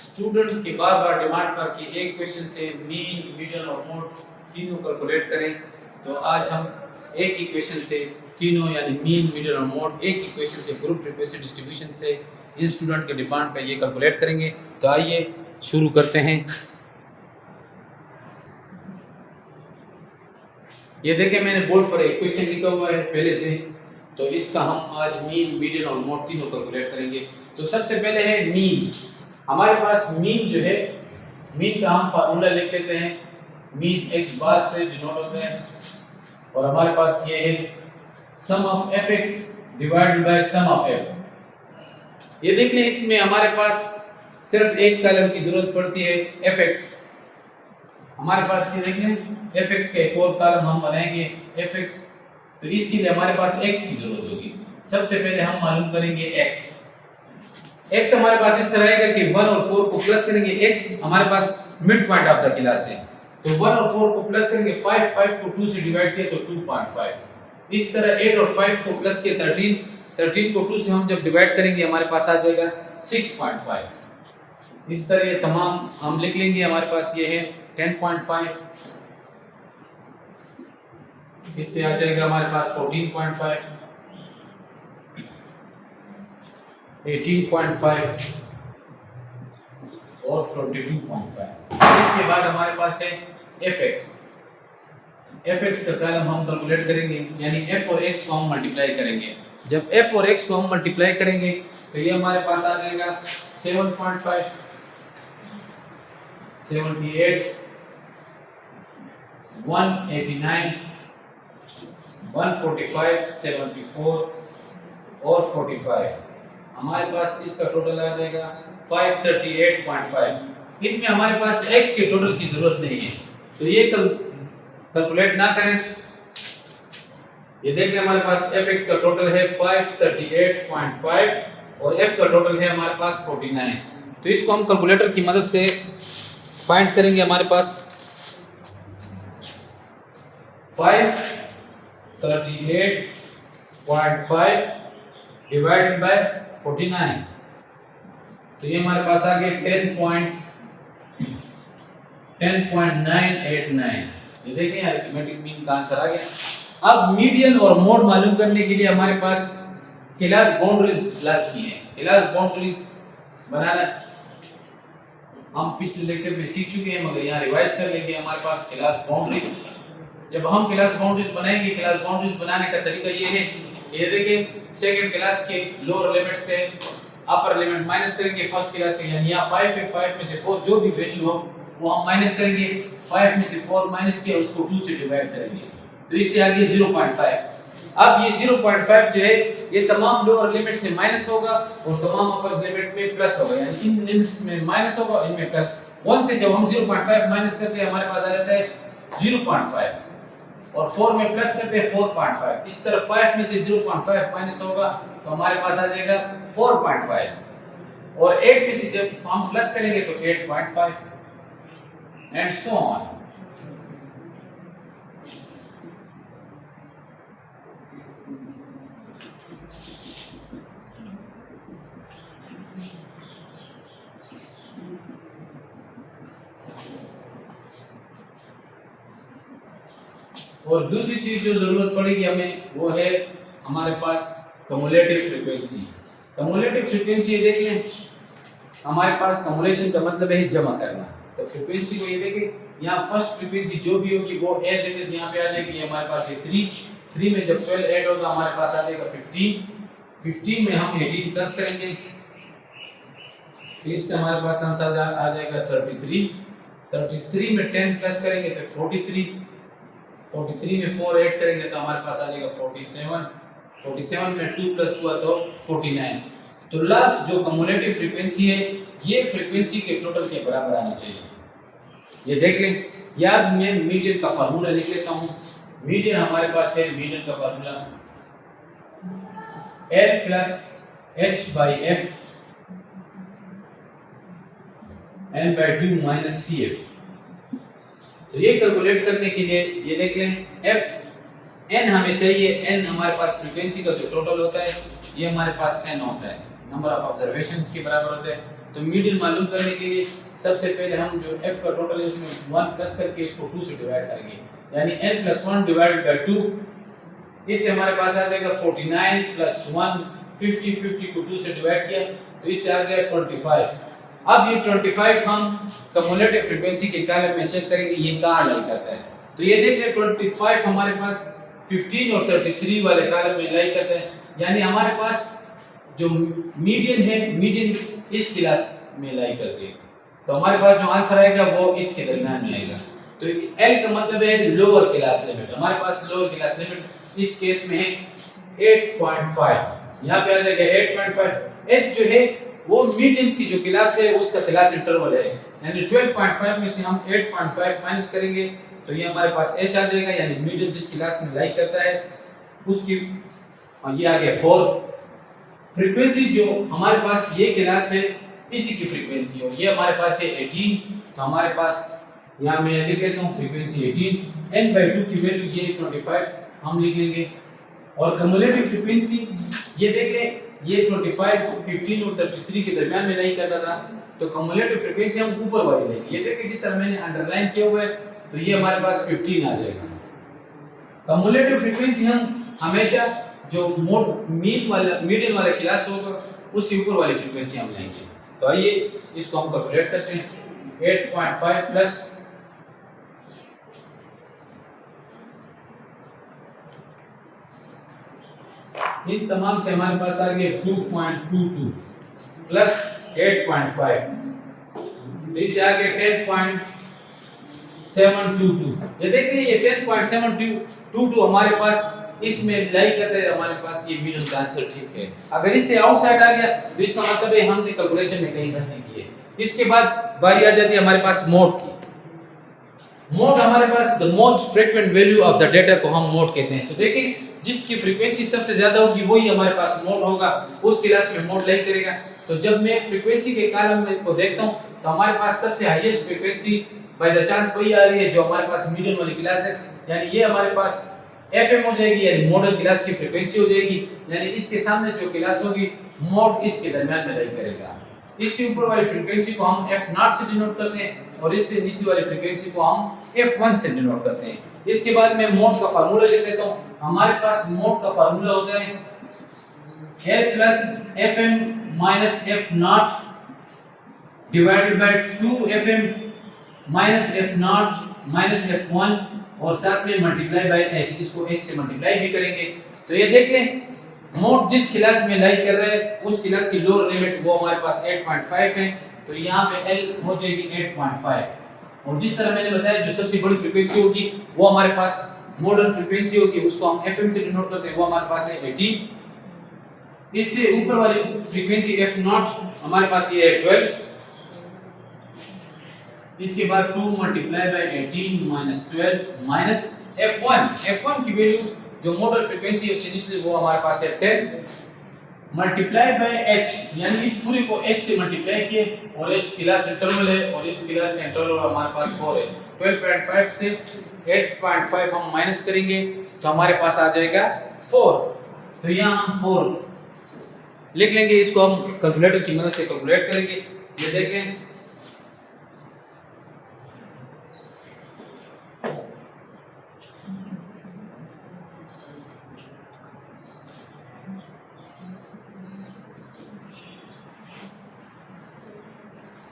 Students की बार बार demand पर कि एक क्वेश्चन से मीन, मीडियन और मोड तीनों कैलकुलेट करें, तो आज हम एक ही क्वेश्चन से तीनों यानी मीन, मीडियन और मोड एक ही क्वेश्चन से ग्रुप फ्रीक्वेंसी डिस्ट्रीब्यूशन से इन स्टूडेंट के डिमांड पर ये कैलकुलेट करेंगे। तो आइए शुरू करते हैं। ये देखें, मैंने बोर्ड पर एक क्वेश्चन लिखा हुआ है पहले से, तो इसका हम आज मीन, मीडियन और मोड तीनों कैलकुलेट करेंगे। तो सबसे पहले है मीन। हमारे पास मीन जो है, मीन का हम फार्मूला लिख लेते हैं। मीन x बार से डिनोट होता है और हमारे पास ये है sum of fx divided by sum of f। ये देख लें, इसमें हमारे पास सिर्फ एक कॉलम की जरूरत पड़ती है fx। हमारे पास ये देख लें, fx का एक और कॉलम हम बनाएंगे fx, तो इसके लिए हमारे पास x की जरूरत होगी। सबसे पहले हम मालूम करेंगे x हमारे पास इस तरह आएगा कि 1 और 4 को प्लस करेंगे। x हमारे पास mid point of the class है, तो 1 और 4 को प्लस करेंगे, 5 को 2 से डिवाइड किया तो 2.5। इस तरह 8 और 5 को प्लस किया 13 को 2 से हम जब डिवाइड करेंगे हमारे पास आ जाएगा 6.5। इस तरह ये तमाम हम लिख लेंगे। हमारे पास ये है 10.5, इससे आ जाएगा हमारे पास 14.5, 18.5 और 22.5। इसके बाद हमारे पास है fx का कॉलम हम कैलकुलेट करेंगे, यानी f और x को हम मल्टीप्लाई करेंगे। जब f और x को हम मल्टीप्लाई करेंगे तो ये हमारे पास आ जाएगा 7.5, 78, 189, 145, 74 और 45। हमारे पास इसका टोटल आ जाएगा 538.5। इसमें हमारे पास x के टोटल की जरूरत नहीं है, तो ये कैलकुलेट ना करें। ये देख लें, हमारे पास fx का टोटल है 538.5 और f का टोटल है हमारे पास 49। तो इसको हम कैलकुलेटर की मदद से फाइंड करेंगे। हमारे पास 538.5 डिवाइडेड बाय 49, तो ये हमारे पास आ गया 10.989। ये देखें, अरिथमेटिक मीन का आंसर आ गया। अब मीडियन और मोड मालूम करने के लिए हमारे पास क्लास बाउंड्रीज लाजमी है। क्लास बाउंड्रीज बनाना हम पिछले लेक्चर में सीख चुके हैं, मगर यहाँ रिवाइज कर लेंगे। हमारे पास क्लास बाउंड्रीज, जब हम क्लास बाउंड्रीज बनाएंगे, क्लास बाउंड्रीज बनाने का तरीका ये है, ये देखिए, सेकंड क्लास के लोअर लिमिट से अपर लिमिट माइनस करेंगे फर्स्ट क्लास के, यानी यहाँ 5 है, 5 में से 4 जो भी वैल्यू हो वो हम माइनस करेंगे। 5 में से 4 माइनस किया, उसको 2 से डिवाइड करेंगे, तो इससे आ गया 0.5। अब ये 0.5 जो है ये तमाम लोअर लिमिट से माइनस होगा और तमाम अपर लिमिट में प्लस होगा, यानी इन लिमिट्स में माइनस होगा, इनमें प्लस। 1 से जब हम 0.5 माइनस करते हैं हमारे पास आ जाता है 0.5 और 4 में प्लस करते हैं 4.5। इस तरह 5 में से 0.5 माइनस होगा तो हमारे पास आ जाएगा 4.5 और 8 में से जब हम प्लस करेंगे तो 8.5 एंड सो ऑन। और दूसरी चीज जो जरूरत पड़ेगी हमें, वो है हमारे पास कम्युलेटिव फ्रीक्वेंसी। कम्युलेटिव फ्रीक्वेंसी ये देख लें, हमारे पास कम्युलेशन का मतलब है जमा करना। तो फ्रीक्वेंसी को ये देखें, यहाँ फर्स्ट फ्रीक्वेंसी जो भी होगी वो एज इट इज यहाँ पे आ जाएगी। हमारे पास है 3 में जब 12 ऐड होगा हमारे पास आ जाएगा 15 में हम 18 प्लस करेंगे, इससे हमारे पास आंसर आ जाएगा 33 में 10 प्लस करेंगे तो 43 में 4 ऐड करेंगे तो हमारे पास आ जाएगा 47 में 2 प्लस हुआ तो 49। तो लास्ट जो कम्युलेटिव फ्रीक्वेंसी है ये फ्रीक्वेंसी के टोटल के बराबर आनी चाहिए। ये देख लें, याद मैं मीडियन का फार्मूला लिख लेता हूँ। मीडियन हमारे पास है, मीडियन का formula L plus h/f n/2 minus CF। तो ये कैलकुलेट करने के लिए ये देख लें, f n हमें चाहिए, n हमारे पास फ्रीक्वेंसी का जो टोटल होता है ये हमारे पास n होता है। नंबर ऑफ ऑब्जर्वेशन के बराबर होता है। तो मीडियन मालूम करने के लिए सबसे पहले हम जो f का टोटल है उसमें 1 प्लस करके इसको 2 से डिवाइड करेंगे, यानी n + 1 डिवाइडेड बाय 2। इससे हमारे पास आ जाएगा 49 + 1 50, 50 को 2 से डिवाइड किया तो इससे आ गया 25। अब ये 25 हम कम्युलेटिव फ्रीक्वेंसी के कॉलम में चेक करेंगे ये कहाँ लाई करता है। तो ये देख लें 25 हमारे पास 15 और 33 वाले कॉलम में लाई करता है, यानी हमारे पास जो मीडियन है, मीडियन इस क्लास में लाई करते हैं। तो हमारे पास जो आंसर आएगा वो इसके दरमियान में आएगा। तो L का मतलब है लोअर क्लास लिमिट। हमारे पास लोअर क्लास लिमिट इस केस में है 8.5, यहाँ पे आ जाएगा 8.5। H जो है वो मीडियन की जो क्लास है उसका क्लास इंटरवल है, यानी 12.5 में से हम 8.5 माइनस करेंगे तो ये हमारे पास H आ जाएगा, यानी मीडियन जिस क्लास में लाई करता है उसकी। ये आ गया 4। फ्रीक्वेंसी जो हमारे पास ये क्लास है इसी की फ्रीक्वेंसी और ये हमारे पास है 18। तो हमारे पास यहाँ मैं लिख लेता हूँ फ्रीक्वेंसी 18, n/2 की वैल्यू ये 25 हम लिख लेंगे। और कम्युलेटिव फ्रीक्वेंसी ये देख लें ये 25, 15 और 33 के दरमियान में नहीं करता था, तो कम्युलेटिव फ्रीक्वेंसी हम ऊपर वाली लेंगे। ये देखिए जिस तरह मैंने अंडरलाइन किया हुआ है तो ये हमारे पास 15 आ जाएगा। कम्युलेटिव फ्रीक्वेंसी हम हमेशा जो मीडियन वाला क्लास होगा उससे ऊपर वाली फ्रीक्वेंसी हम लेंगे। तो आइए इसको हम कैलकुलेट करते हैं। 8.5 प्लस इन तमाम से हमारे पास आ गया 2.22 प्लस 8.5, तो इससे आ गया 10.722। ये देख लीजिए ये 10.722 हमारे पास इसमें लाई करते हैं, हमारे पास ये मीडियन का आंसर ठीक है। अगर इससे आउटसाइड आ गया तो इसका मतलब है हमने कैलकुलेशन में कहीं गलती की है। इसके बाद बारी आ जाती है हमारे पास मोड की। मोड हमारे पास the most frequent value of the data को हम मोड कहते हैं। तो देखिए जिसकी फ्रीक्वेंसी सबसे ज्यादा होगी वही हमारे पास मोड होगा, उस क्लास में मोड लाई करेगा। तो जब मैं फ्रीक्वेंसी के कॉलम में को देखता हूं तो हमारे पास सबसे highest frequency by the chance वही आ रही है जो हमारे पास मीडियन वाली क्लास है, यानी ये हमारे पास FM हो जाएगी, यानी मॉडल क्लास की फ्रीक्वेंसी हो जाएगी, यानी इसके सामने जो क्लास होगी मोड इसके दरमियान में लाई करेगा। इससे ऊपर वाली फ्रीक्वेंसी को हम F0 से डिनोट करते हैं और इससे निचली वाली फ्रीक्वेंसी को हम F1 से डिनोट करते हैं। इसके बाद मैं मोड का फार्मूला लिख देता हूं। हमारे पास मोड का फार्मूला होता है L plus FM minus F0 divided by 2FM minus F0 minus F1 और साथ में मल्टीप्लाई बाय H, इसको H से मल्टीप्लाई भी करेंगे। तो ये देख लें मोड जिस क्लास में लाई कर रहा है उस क्लास की लोअर लिमिट वो हमारे पास 8.5 है, तो यहाँ पे L हो जाएगी 8.5। और जिस तरह मैंने बताया जो सबसे बड़ी फ्रीक्वेंसी होगी वो हमारे पास मॉडल फ्रीक्वेंसी होगी, उसको हम FM से डिनोट करते हैं, वो हमारे पास है 18। इससे ऊपर वाली फ्रीक्वेंसी F0 हमारे पास ये है 12। इसके बाद 2 multiply by 18 minus 12 minus F1 की वैल्यू जो मॉडल फ्रीक्वेंसी है उससे वो हमारे पास है 10 मल्टीप्लाई बाय H, यानी इस पूरे को H से मल्टीप्लाई किए और H क्लास इंटरवल है और इस क्लास का इंटरवल हमारे पास 4 है। 12.5 से 8.5 हम माइनस करेंगे तो हमारे पास आ जाएगा 4। तो यहाँ हम 4 लिख लेंगे, इसको हम कैलकुलेटर की मदद से कैलकुलेट करेंगे। ये देखें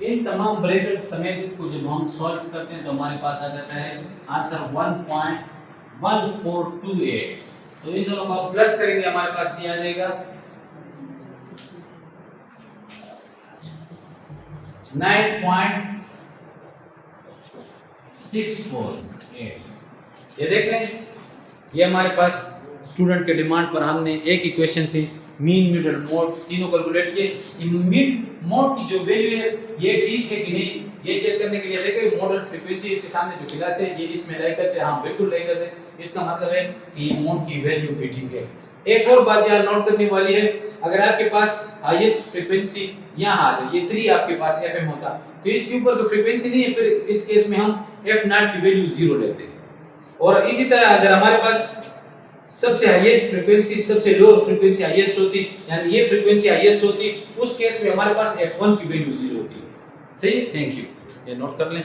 इन तमाम ब्रैकेट समेत को जब हम सॉल्व करते हैं तो हमारे पास आ जाता है आंसर 1.1428। तो इन दोनों को हम प्लस करेंगे हमारे पास ये आ जाएगा 9.648। ये देख लें ये हमारे पास स्टूडेंट के डिमांड पर हमने एक ही क्वेश्चन से मीन मीडियन मोड तीनों कैलकुलेट किए। मीन मोड की जो वैल्यू है ये ठीक है कि नहीं ये चेक करने के लिए देखिए मॉडल फ्रीक्वेंसी इसके सामने जो क्लास है ये इसमें लाई करते हैं, हाँ बिल्कुल लाई करते हैं, इसका मतलब है कि मोड की वैल्यू भी ठीक है। एक और बात यहाँ नोट करने वाली है, अगर आपके पास हाईएस्ट फ्रीक्वेंसी यहाँ आ जाए, ये 3 आपके पास FM होता तो इसके ऊपर तो फ्रीक्वेंसी नहीं है, फिर इस केस में हम F0 की वैल्यू 0 लेते हैं। और इसी तरह अगर हमारे पास सबसे हाईएस्ट फ्रीक्वेंसी सबसे लोअर फ्रीक्वेंसी हाईएस्ट होती, यानी ये फ्रीक्वेंसी हाईएस्ट होती, उस केस में हमारे पास f1 की वैल्यू 0 होती है। सही है, थैंक यू, ये नोट कर लें।